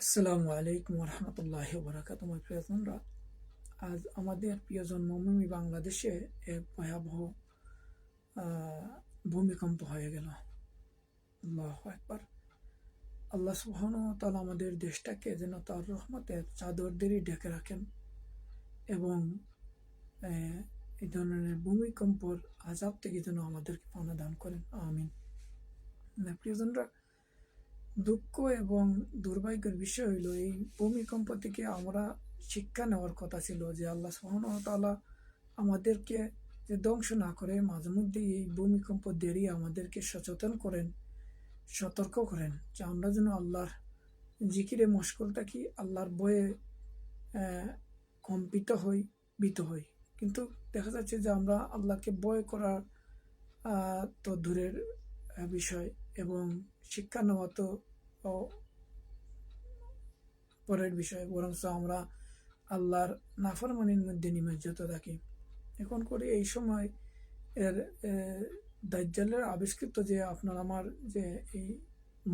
আসসালামু আলাইকুম রহমতুল্লাহ বরাকাত। আমার প্রিয়জনরা, আজ আমাদের প্রিয় জন্মভূমি বাংলাদেশে এক ভয়াবহ ভূমিকম্প হয়ে গেল। আল্লাহু আকবার। আল্লাহ সুবহানাহু ওয়া তাআলা আমাদের দেশটাকে যেন তার রহমতের চাদর দিয়ে ঢেকে রাখেন এবং এই ধরনের ভূমিকম্পর আযাব থেকে যেন আমাদেরকে পানা দান করেন, আমিন। প্রিয়জনরা, দুঃখ এবং দুর্ভাগ্যের বিষয় হইল, এই ভূমিকম্প থেকে আমরা শিক্ষা নেওয়ার কথা ছিল যে আল্লাহ সুবহানাহু ওয়া তাআলা আমাদেরকে যে ধ্বংস না করে, মাঝে মধ্যে এই ভূমিকম্প দেরি আমাদেরকে সচেতন করেন, সতর্ক করেন যে আমরা যেন আল্লাহর জিকিরে মশগুল থাকি, আল্লাহর ভয়ে কম্পিত হই, ভীত হই। কিন্তু দেখা যাচ্ছে যে আমরা আল্লাহকে ভয় করার তো দূরের বিষয়, এবং শিক্ষা নেওয়া তো পরের বিষয়, বরং আমরা আল্লাহর নাফরমানির মধ্যে নিমজ্জিত থাকি। এখন করে এই সময় এর দাজ্জালের আবিষ্কৃত যে আপনার আমার যে এই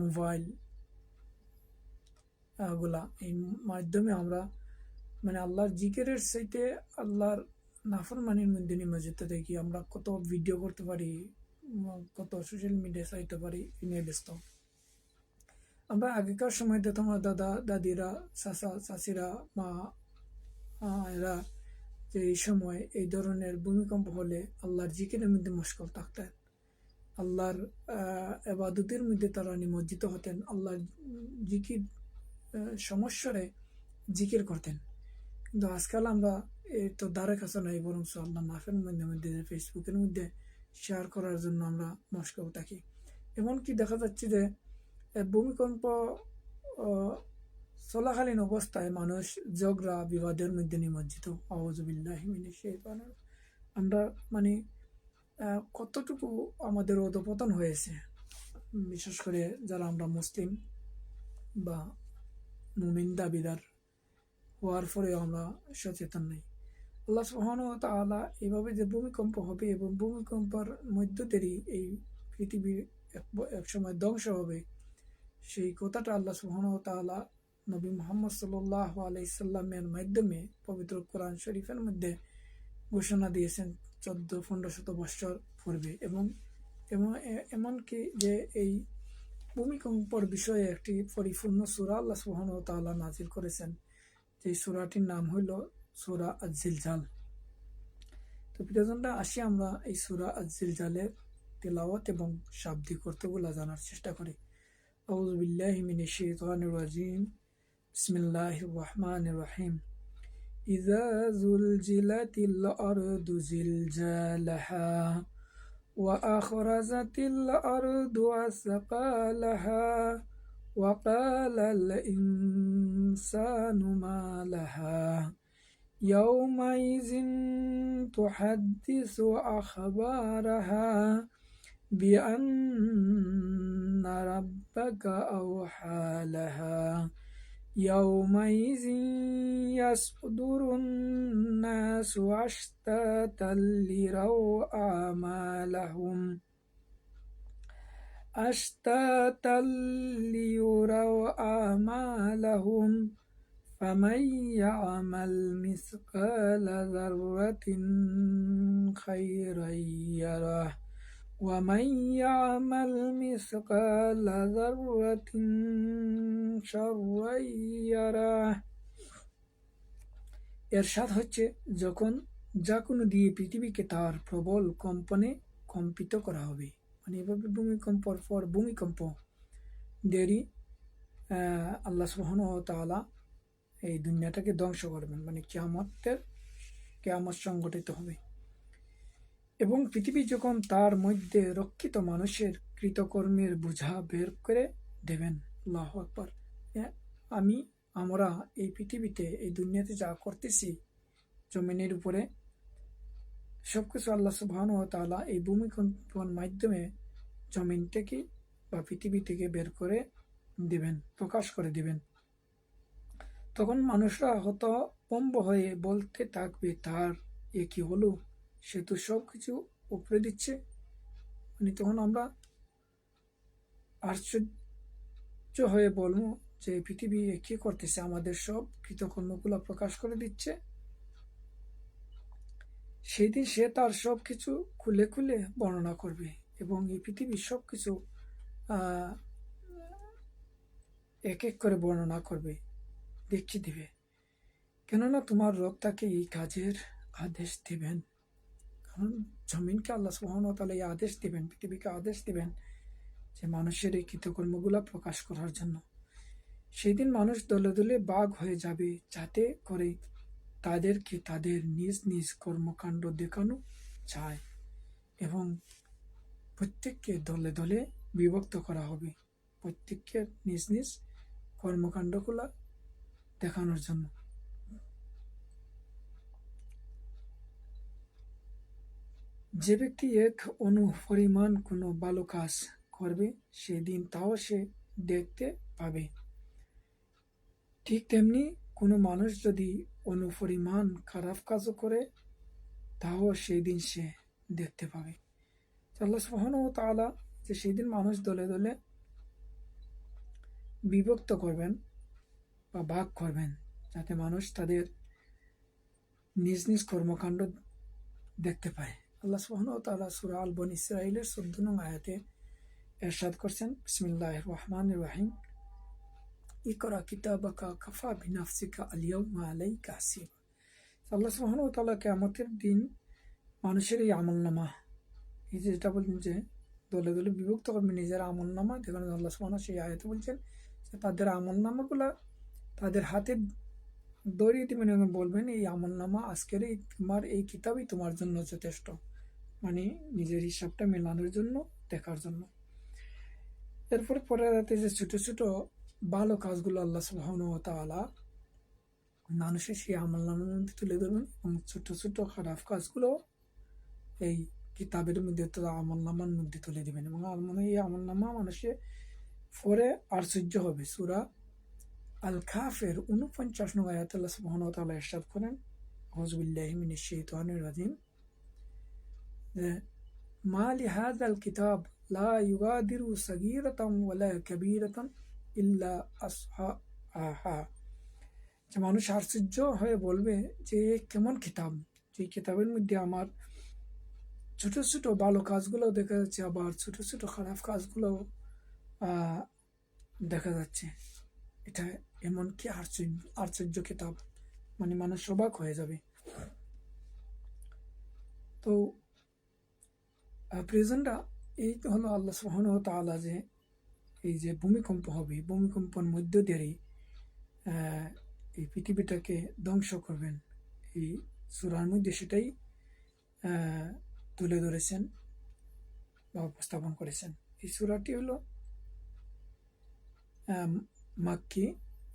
মোবাইল গুলা, এই মাধ্যমে আমরা মানে আল্লাহর জিকিরের চাইতে আল্লাহর নাফরমানির মধ্যে নিমজ্জিত থাকি। আমরা কত ভিডিও করতে পারি, কত সোশ্যাল মিডিয়া চাইতে পারি, নিয়ে ব্যস্ত। আমরা আগেকার সময় দেখতাম দাদা দাদিরা, চাচা চাচিরা, মা এরা যে এই সময় এই ধরনের ভূমিকম্প হলে আল্লাহর জিকিরের মধ্যে মশগুল থাকতেন, আল্লাহর ইবাদতের মধ্যে তারা নিমজ্জিত হতেন, আল্লাহর জিকির সমস্যারে জিকির করতেন। কিন্তু আজকাল আমরা এই তো দ্বারে কাছে নাই, বরং আল্লাহ নাফের মধ্যে ফেসবুকের মধ্যে শেয়ার করার জন্য আমরা মশগুল থাকি। এমনকি দেখা যাচ্ছে যে ভূমিকম্প চলাকালীন অবস্থায় মানুষ ঝগড়া বিবাদের মধ্যে নিমজ্জিত। আউযুবিল্লাহি মিনাশ শাইতানির। আমরা মানে কতটুকু আমাদের অধঃপতন হয়েছে, বিশেষ করে যারা আমরা মুসলিম বা মুমিন দাবিদার হওয়ার পরেও আমরা সচেতন নেই। আল্লাহ সুবহানাহু ওয়া তাআলা এভাবে যে ভূমিকম্প হবে এবং ভূমিকম্পের মধ্য দিয়েই এই পৃথিবী এক সময় ধ্বংস হবে, সেই কথাটা আল্লাহ সুবহানাহু ওয়া তাআলা নবী মুহাম্মদ সাল্লাল্লাহু আলাইহি সাল্লামের মাধ্যমে পবিত্র কোরআন শরীফের মধ্যে ঘোষণা দিয়েছেন 1400 বছর পূর্বে। এবং এমনকি যে এই ভূমিকম্পর বিষয়ে একটি পরিপূর্ণ সূরা আল্লাহ সুবহানাহু ওয়া তাআলা নাজিল করেছেন, যে সূরাটির নাম হইল সূরা আয-জিলজাল। তো প্রিয়জনরা, আসি আমরা এই সূরা আয-জিলজালের তেলাওয়াত এবং শাব্দিক অর্থগুলো জানার চেষ্টা করি। আউযু বিল্লাহি মিনাশ শাইতানির রাজিম। বিসমিল্লাহির রহমানির রহিম। ইযা যুলজিলাতিল আরদু জিলজালাহা ওয়া আখরাজাতিল আরদু আসকালাহা ওয়া ক্বালাল ইনসানু মা লাহা ইয়াওমাইযিন তুহাদ্দিসু আখবারাহা বিআন্না রাব্বাকা আওহা লাহা يومئذ يصدر الناس أشتاتا ليروا أعمالهم فمن يعمل مثقال ذرة خيرا يره ومن يعمل مثقال ذرة شرا يره। এরশাদ হচ্ছে, যখন যা কোনো দিয়ে পৃথিবীকে তার প্রবল কম্পনে কম্পিত করা হবে। মানে এভাবে ভূমিকম্পর পর ভূমিকম্প দেরি আল্লাহ সুবহানাহু ওয়া তাআলা এই দুনিয়াটাকে ধ্বংস করবেন, মানে কিয়ামত সংগঠিত হবে। এবং পৃথিবী যখন তার মধ্যে রক্ষিত মানুষের কৃতকর্মের বোঝা বের করে দেবেন। আল্লাহু আকবার। আমরা এই পৃথিবীতে, এই দুনিয়াতে যা করতেছি জমিনের উপরে, সবকিছু আল্লাহ সুবহানাহু ওয়া তাআলা এই ভূমিকম্পের মাধ্যমে জমিন থেকে বা পৃথিবী থেকে বের করে দিবেন, প্রকাশ করে দিবেন। তখন মানুষরা হতভম্ব হয়ে বলতে থাকবে, তার এ কি হলো, সে তো সব কিছু উপরে দিচ্ছে। মানে তখন আমরা আশ্চর্য হয়ে বলবো যে পৃথিবী কি করতেছে, আমাদের সব কৃতকর্মগুলো প্রকাশ করে দিচ্ছে, সেই দিন সে তার সব কিছু খুলে খুলে বর্ণনা করবে এবং এই পৃথিবীর সব কিছু এক এক করে বর্ণনা করবে, দেখিয়ে দিবে। কেননা তোমার রব তাকে এই কাজের আদেশ দিবেন। কারণ জমিনকে আল্লাহ সুবহানাহু ওয়া তাআলা এই আদেশ দিবেন, পৃথিবীকে আদেশ দিবেন যে মানুষের এই কৃতকর্মগুলো প্রকাশ করার জন্য। সেই দিন মানুষ দলে দলে ভাগ হয়ে যাবে, যাতে করে তাদেরকে তাদের নিজ নিজ কর্মকাণ্ড দেখানো যায় এবং প্রত্যেককে দলে দলে বিভক্ত করা হবে, প্রত্যেককে নিজ নিজ কর্মকাণ্ডগুলো দেখানোর জন্য। যে ব্যক্তি এক অণু পরিমাণ কোনো ভালো কাজ করবে, সেদিন তাও সে দেখতে পাবে। ঠিক তেমনি কোনো মানুষ যদি অণু পরিমাণ খারাপ কাজও করে, তাও সেই দিন সে দেখতে পাবে। আল্লাহ সুবহানাহু ওয়া তাআলা যে সেই দিন মানুষ দলে দলে বিভক্ত করবেন বা ভাগ করবেন, যাতে মানুষ তাদের নিজ নিজ কর্মকাণ্ড দেখতে পায়। আল্লাহ সুবহানাহু ওয়া তাআলা সূরা আল বনী ইসরাঈলের 14 নং আয়াতে ইরশাদ করছেন, বিসমিল্লাহির রহমানির রহিম, ইকরা কিতাবাকা কাফা বিনাফসিকা আল ইয়াউমা আলাইকা হাসিবা। আল্লাহ সুবহানাহু ওয়া তাআলা কিয়ামতের দিন মানুষের এই আমলনামা, এই যেটা বলছেন যে দলে দলে বিভক্ত করবে নিজের আমলনামা, দেখুন আল্লাহ সুবহানাহু সেই আয়াতে বলছেন যে তাদের আমলনামাগুলা তাদের হাতে ধরিয়ে দিবেন এবং বলবেন এই আমলনামা আজকের এই তোমার এই কিতাবই তোমার জন্য যথেষ্ট, মানে নিজের হিসাবটা মেলানোর জন্য, দেখার জন্য। এরপরে পরে রাতে যে ছোট ছোট ভালো কাজগুলো আল্লাহ সুবহানাহু ওয়া তাআলা মানুষের সেই আমলনামার মধ্যে তুলে ধরবেন এবং ছোট ছোট খারাপ কাজগুলো এই কিতাবের মধ্যে আমলনামার মধ্যে তুলে দিবেন এবং এই আমলনামা মানুষের পরে আশ্চর্য হবে। সূরা আল কাফের 49 নং আয়াতে আল্লাহ সুবহানাহু ওয়া তাআলা ইরশাদ করেন, আউযু বিল্লাহি মিনাশ শাইতানির রাজিম, যে মা লিহাযাল কিতাব লা ইউগাদিরু সাগীরাতান ওয়ালা কাবীরাতান ইল্লা আসহাহা। যে মানুষ আশ্চর্য হয়ে বলবে যে কেমন কিতাব, যে কিতাবের মধ্যে আমার ছোট ছোট ভালো কাজগুলো দেখা যাচ্ছে, আবার ছোট ছোট খারাপ কাজগুলো দেখা যাচ্ছে। এটা এমন কি আশ্চর্য কিতাব, মানে মানুষ অবাক হয়ে যাবে। তো প্রেজেন্টটা এই হলো আল্লাহ সুবহানাহু ওয়া তাআলা যে এই যে ভূমিকম্প হবে, ভূমিকম্পের মধ্য দিয়ে এই পৃথিবীটাকে ধ্বংস করবেন, এই সূরার মধ্যে সেটাই তুলে ধরেছেন বা উপস্থাপন করেছেন। এই সূরাটি হলো মাক্কি,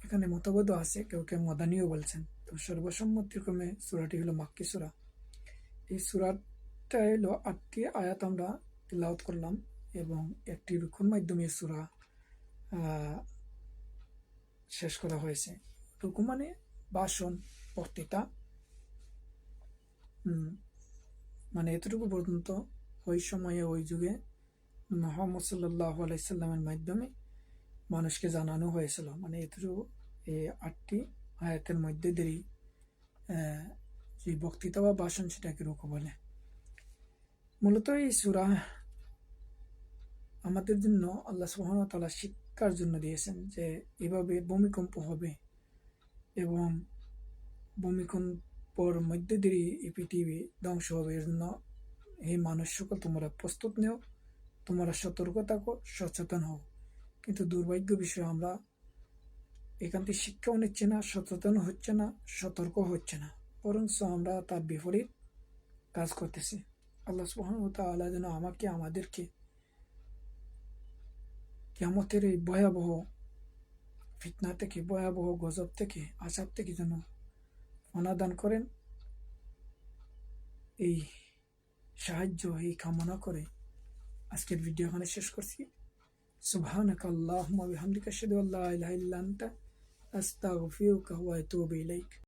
এখানে মতভেদ আছে, কেউ কেউ মাদানীও বলছেন, তো সর্বসম্মতিক্রমে সূরাটি হলো মাক্কি সূরা। এই সূরাটা হলো 8টি আয়াত আমরা তিলাওয়াত করলাম এবং একটি রুকুর মাধ্যমে সূরা শেষ করা হয়েছে। রুকু মানে ভাষণ, বক্তৃতা, মানে এতটুকু পর্যন্ত ওই সময়ে ওই যুগে মুহাম্মদ সাল্লাল্লাহু আলাইহি সাল্লামের মাধ্যমে মানুষকে জানানো হয়েছিল, মানে এতটুকু এই 8টি আয়াতের মধ্যে দিয়ে যে বক্তৃতা বা ভাষণ সেটাকে রুকু বলে। মূলত এই সূরা আমাদের জন্য আল্লাহ সুবহানাহু ওয়া তাআলা শিক্ষার জন্য দিয়েছেন যে এভাবে ভূমিকম্প হবে এবং ভূমিকম্পর মধ্যে দিয়ে এই পৃথিবী ধ্বংস হবে। এর জন্য এই মানুষ সকল তোমরা প্রস্তুত নেও, তোমরা সতর্ক থাকো, সচেতন হও। কিন্তু দুর্ভাগ্য বিষয়, আমরা এখান থেকে শিক্ষাও নিচ্ছে না, সচেতন হচ্ছে না, সতর্ক হচ্ছে না, বরং আমরা তার বিপরীত কাজ করতেছি। আল্লাহ সুবহানাহু ওয়া তাআলা যেন আমাকে আমাদেরকে কিয়ামতের এই ভয়াবহ ফিতনা থেকে, ভয়াবহ গজব থেকে, আযাব থেকে যেন অনাদান করেন, এই সাহায্য এই কামনা করে আজকের ভিডিও এখানে শেষ করছি। সুবহানাকা আল্লাহুম্মা ওয়া বিহামদিকা আশহাদু আল্লা ইলাহা ইল্লা আনতা আস্তাগফিরুকা ওয়া আতুবু ইলাইক।